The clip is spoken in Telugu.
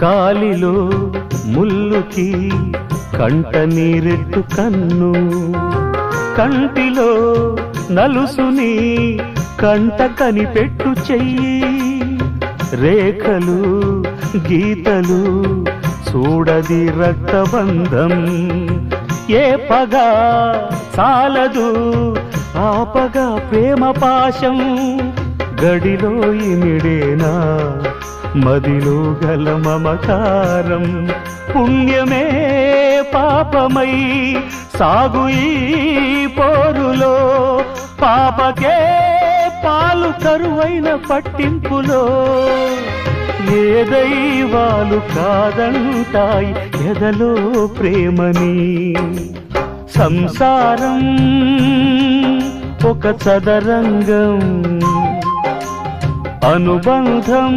కాలిలో ముల్లుకి కంట నీరెట్టు కన్ను, కంటిలో నలుసుని కంట కనిపెట్టు చెయ్యి, రేఖలు గీతలు చూడది రక్తబంధం, ఏ పగ చాలదు ఆపగా ప్రేమ పాశం, గడిలో ఇమిడేనా మదిలో గల మమకారం, పుణ్యమే పాపమై సాగు ఈ పోరులో, పాపకే పాలు కరువైన పట్టింపులో, ఏ దైవాలు కాదంటాయి ఎదలో ప్రేమని, సంసారం ఒక చదరంగం అనుబంధం